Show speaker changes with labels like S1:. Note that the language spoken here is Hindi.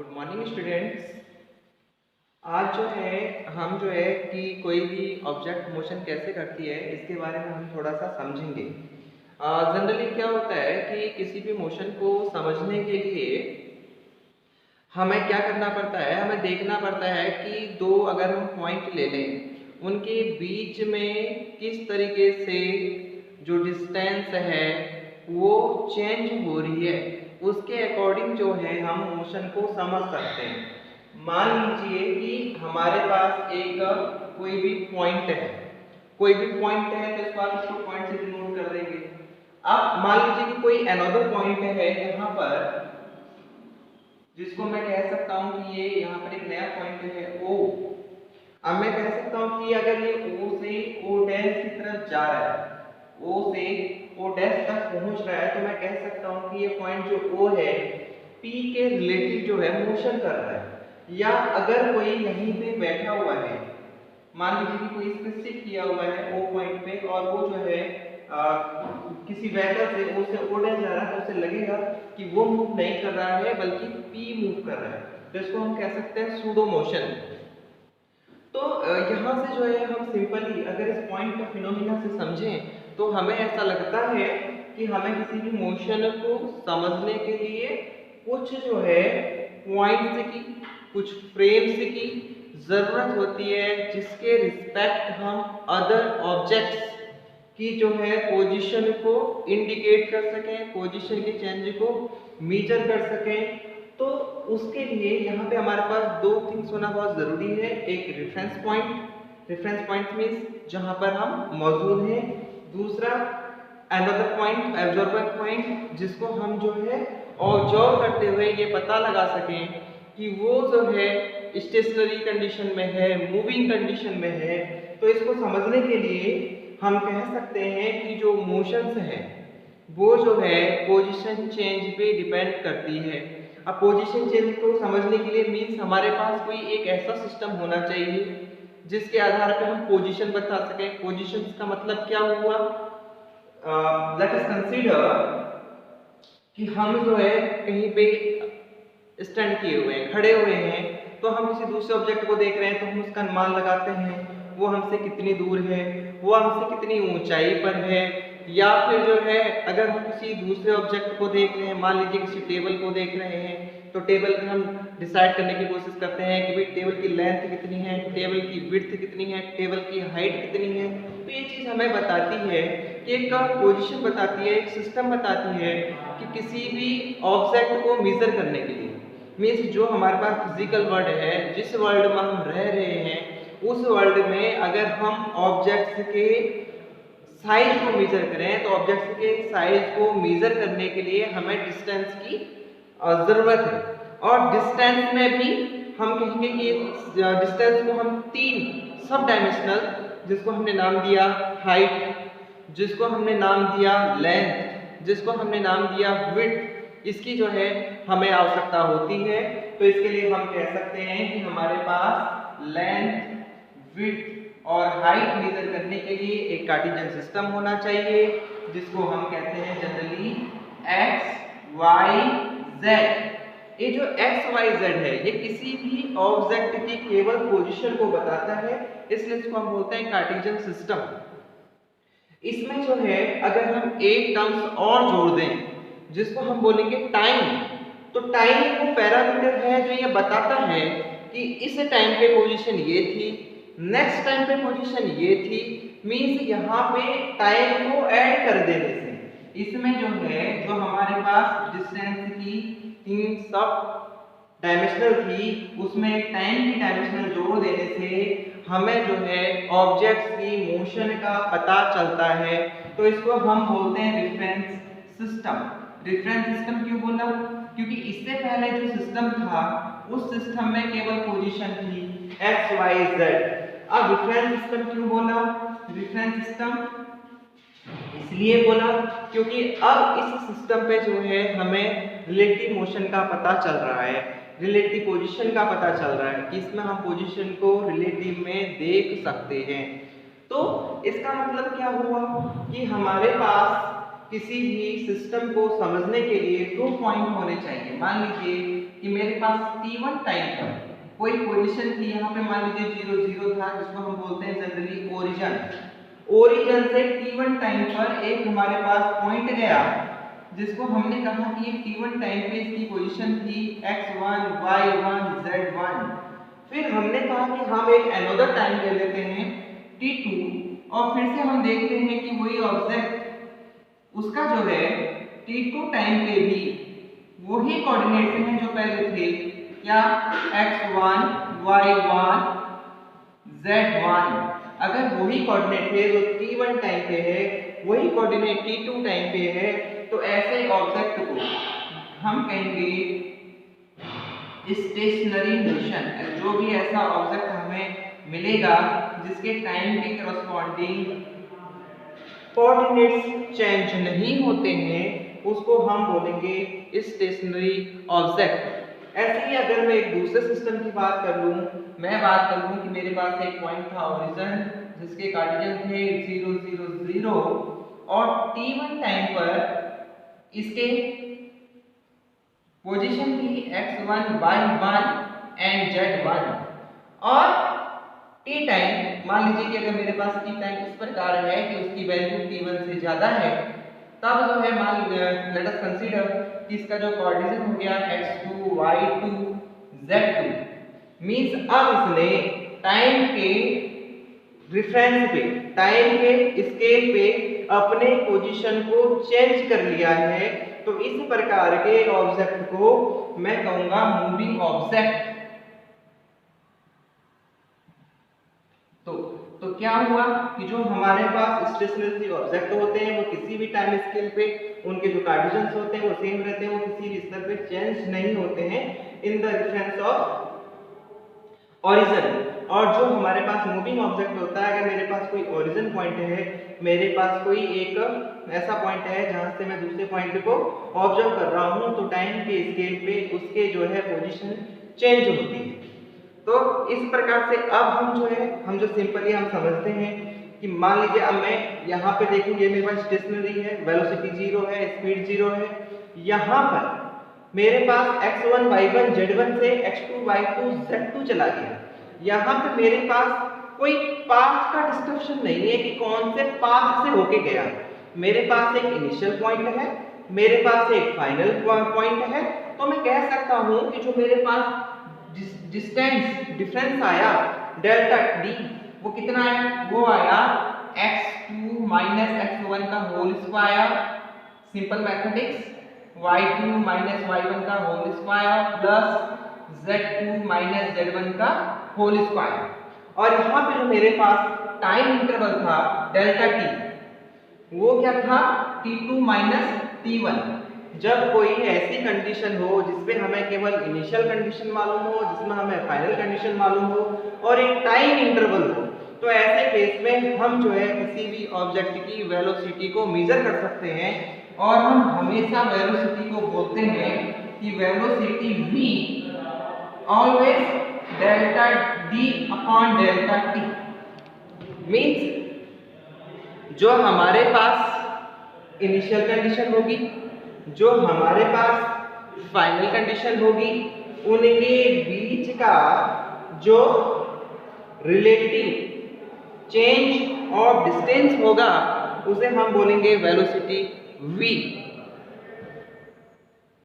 S1: Good morning students. आज हम कि कोई भी ऑब्जेक्ट मोशन कैसे करती है इसके बारे में हम थोड़ा सा समझेंगे। जनरली क्या होता है कि किसी भी मोशन को समझने के लिए हमें क्या करना पड़ता है, हमें देखना पड़ता है कि दो अगर हम पॉइंट ले लें उनके बीच में किस तरीके से जो डिस्टेंस है वो चेंज हो रही है, उसके अकॉर्डिंग हम मोशन को समझ सकते हैं। मान लीजिए कि हमारे पास एक कोई भी पॉइंट है, तो इस बार इसको पॉइंट से डिनोट कर देंगे। अब मान लीजिए कि कोई अनदर पॉइंट है यहाँ पर, जिसको मैं कह सकता हूँ कि ये यहाँ पर एक नया पॉइंट है O। अब मैं कह सकता हूँ कि अगर ये O से O डैश की तरफ जा रहा है, O से O डैश तक पहुंच रहा है, तो मैं कह सकता हूँ कि ये पॉइंट जो O है P के रिलेटिव मोशन कर रहा है। या अगर कोई यहीं पे बैठा हुआ है, मान लीजिए कि कोई इसमें सिट किया हुआ है O पॉइंट पे, और वो किसी वेक्टर से O से O डैश जा रहा है, तो उसे लगेगा कि वो मूव नहीं कर रहा है बल्कि P मूव कर रहा है। तो इसको हम कह सकते हैं सूडो मोशन। तो यहाँ से हम सिंपली अगर इस पॉइंट को फिनोमिना से समझें तो हमें ऐसा लगता है कि हमें किसी भी मोशन को समझने के लिए कुछ पॉइंट्स की, कुछ फ्रेम्स की जरूरत होती है, जिसके रिस्पेक्ट हम अदर ऑब्जेक्ट्स की पोजीशन को इंडिकेट कर सकें, पोजीशन के चेंज को मेजर कर सकें। तो उसके लिए यहाँ पे हमारे पास दो थिंग्स होना बहुत जरूरी है। एक रेफरेंस पॉइंट मींस जहाँ पर हम मौजूद हैं। दूसरा अनदर पॉइंट, ऑब्जर्वर पॉइंट, जिसको हम ऑब्जर्व करते हुए ये पता लगा सकें कि वो स्टेशनरी कंडीशन में है, मूविंग कंडीशन में है। तो इसको समझने के लिए हम कह सकते हैं कि जो मोशंस है वो पोजीशन चेंज पे डिपेंड करती है। अब पोजीशन चेंज को समझने के लिए मींस हमारे पास कोई एक ऐसा सिस्टम होना चाहिए जिसके आधार पर हम पोजीशन बता सकें। पोजीशन का मतलब क्या हुआ, लेट अस कंसीडर कि हम कहीं पे स्टैंड किए हुए हैं, खड़े हुए हैं, तो हम किसी दूसरे ऑब्जेक्ट को देख रहे हैं, तो हम उसका अनुमान लगाते हैं वो हमसे कितनी दूर है, वो हमसे कितनी ऊंचाई पर है। या फिर अगर हम किसी दूसरे ऑब्जेक्ट को देख रहे हैं, मान लीजिए किसी टेबल को देख रहे हैं, तो टेबल में हम डिसाइड करने की कोशिश करते हैं कि भाई टेबल की लेंथ कितनी है, टेबल की विड्थ कितनी है, टेबल की हाइट कितनी है। तो ये चीज़ हमें बताती है कि एक पोजीशन बताती है, एक सिस्टम बताती है कि किसी भी ऑब्जेक्ट को मेजर करने के लिए मीन्स जो हमारे पास फिजिकल वर्ल्ड है, जिस वर्ल्ड में हम रह रहे हैं, उस वर्ल्ड में अगर हम ऑब्जेक्ट्स के साइज को मेजर करें, तो ऑब्जेक्ट्स के साइज को मेजर करने के लिए हमें डिस्टेंस की जरूरत है। और डिस्टेंस में भी हम कहेंगे कि डिस्टेंस को हम तीन सब डायमेंशनल, जिसको हमने नाम दिया हाइट, जिसको हमने नाम दिया लेंथ, जिसको हमने नाम दिया विड्थ, इसकी हमें आवश्यकता होती है। तो इसके लिए हम कह सकते हैं कि हमारे पास लेंथ, विड्थ और हाइट मेजर करने के लिए एक कार्टेशियन सिस्टम होना चाहिए, जिसको हम कहते हैं जनरली एक्स वाई जेड। ये जो एक्स वाई जेड है ये किसी भी ऑब्जेक्ट की केवल पोजीशन को बताता है, इसलिए इसको हम बोलते हैं कार्टेशियन सिस्टम। इसमें अगर हम एक टर्म्स और जोड़ दें जिसको हम बोलेंगे टाइम, तो टाइम वो पैरामीटर है जो ये बताता है कि इस टाइम पे पोजीशन ये थी, नेक्स्ट टाइम पे पोजीशन ये थी। मींस यहाँ पे टाइम को ऐड कर देने से इसमें जो हमारे पास डिस्टेंस की तीन सब डायमेंशनल थी, उसमें टाइम की डायमेंशनल जोड़ देने से हमें ऑब्जेक्ट्स की मोशन का पता चलता है। तो इसको हम बोलते हैं रेफरेंस सिस्टम। रेफरेंस सिस्टम क्यों बोला, क्योंकि इससे पहले जो सिस्टम था उस सिस्टम में केवल पोजीशन थी एक्स वाई जेड। अब रेफरेंस सिस्टम क्यों बोला, रेफरेंस सिस्टम इसलिए बोला क्योंकि अब इस सिस्टम पे हमें रिलेटिव मोशन का पता चल रहा है, रिलेटिव पोजीशन का पता चल रहा है कि इसमें हम पोजीशन को रिलेटिव में देख सकते हैं। तो इसका मतलब क्या हुआ कि हमारे पास किसी भी सिस्टम को समझने के लिए 2 पॉइंट होने चाहिए। मान लीजिए कि मेरे पास t1 टाइम पर कोई पोजीशन थी, यहाँ पे मान लीजिए 0 0 था, जिसको हम बोलते हैं जनरली ओरिजिन। ओरिजिन से t1 टाइम पर एक हमारे पास पॉइंट गया, जिसको हमने कहा कि t1 टाइम पे इसकी पोजीशन थी x1 y1 z1। फिर हमने कहा कि हम एक अनदर टाइम ले लेते हैं t2 और फिर से हम देखते हैं कि वही ऑब्जेक्ट उसका जो है t2 टाइम पे भी वही कोऑर्डिनेट्स हैं जो पहले थे, क्या x1 y1 z1। अगर वही कोऑर्डिनेट है जो t1 टाइम पे है, वही कोऑर्डिनेट t2 टाइम पे है, तो ऐसे ऑब्जेक्ट को हम कहेंगे स्टेशनरी मोशन। जो भी ऐसा ऑब्जेक्ट हमें मिलेगा जिसके टाइम के करस्पॉन्डिंग कोऑर्डिनेट्स चेंज नहीं होते हैं, उसको हम बोलेंगे स्टेशनरी ऑब्जेक्ट। ऐसे ही अगर मैं एक दूसरे सिस्टम की बात कर लूं, मैं बात कर लूं कि मेरे पास एक पॉइंट था ओरिजिन, जिसके कार्डियन थे 0 0 0 और t1 टाइम पर इसके पोजीशन थी x1 y1 एंड z1। और t टाइम, मान लीजिए कि अगर मेरे पास t टाइम इस प्रकार है कि उसकी वैल्यू t1 से ज्यादा है, तब जो है मान लेट अस कंसीडर कि इसका जो कोऑर्डिनेट हो गया x2 y2 z2। मींस अब इसने टाइम के रेफरेंस पे, टाइम के स्केल पे अपने पोजीशन को चेंज कर लिया है। तो इस प्रकार के ऑब्जेक्ट को मैं कहूंगा मूविंग ऑब्जेक्ट। तो क्या हुआ कि जो हमारे पास स्टेशनरी ऑब्जेक्ट होते हैं वो किसी भी टाइम स्केल पे उनके जो कार्डियंस होते हैं वो सेम रहते हैं, वो किसी भी स्तर पे चेंज नहीं होते हैं in the reference of origin. और जो हमारे पास मूविंग ऑब्जेक्ट होता है, अगर मेरे पास कोई ओरिजिन पॉइंट है, मेरे पास कोई एक ऐसा पॉइंट है जहां से मैं दूसरे पॉइंट को ऑब्जर्व कर रहा हूं, तो टाइम के स्केल पे उसके जो है पोजीशन चेंज होती है। तो इस प्रकार से अब हम जो सिंपली हम समझते हैं कि मान लीजिए अब मैं यहाँ पे देखूं, ये मेरे पास स्टेशनरी है, वेलोसिटी 0 है, स्पीड 0 है। यहाँ पर मेरे पास x1 y1 z1 से x2 y2 z2 चला गया। यहाँ पे मेरे पास कोई पाथ का डिस्क्रिप्शन नहीं है कि कौन से पाथ से होके गया। मेरे पास एक इनिशियल पॉइंट है, मेरे पास एक फाइनल पॉइंट है। तो मैं कह सकता हूं कि जो मेरे पास डिफरेंस आया डेल्टा डी, वो कितना आया? वो आया x2 माइनस x1 का whole square, simple mathematics, y2 minus y1 का whole square plus z2 minus z1 का होल स्क्वायर। और यहाँ पे जो मेरे पास टाइम इंटरवल था डेल्टा टी, वो क्या था? t2 minus t1। जब कोई ऐसी कंडीशन हो जिसपे हमें केवल इनिशियल कंडीशन मालूम हो, जिसमें हमें फाइनल कंडीशन मालूम हो और एक टाइम इंटरवल हो, तो ऐसे केस में हम जो है किसी भी ऑब्जेक्ट की वेलोसिटी को मेजर कर सकते हैं। और हम हमेशा वेलोसिटी को बोलते हैं कि velocity v always delta d upon delta t। Means जो हमारे पास इनिशियल कंडीशन होगी, जो हमारे पास फाइनल कंडीशन होगी, उनके बीच का जो रिलेटिव चेंज ऑफ डिस्टेंस होगा उसे हम बोलेंगे वेलोसिटी v।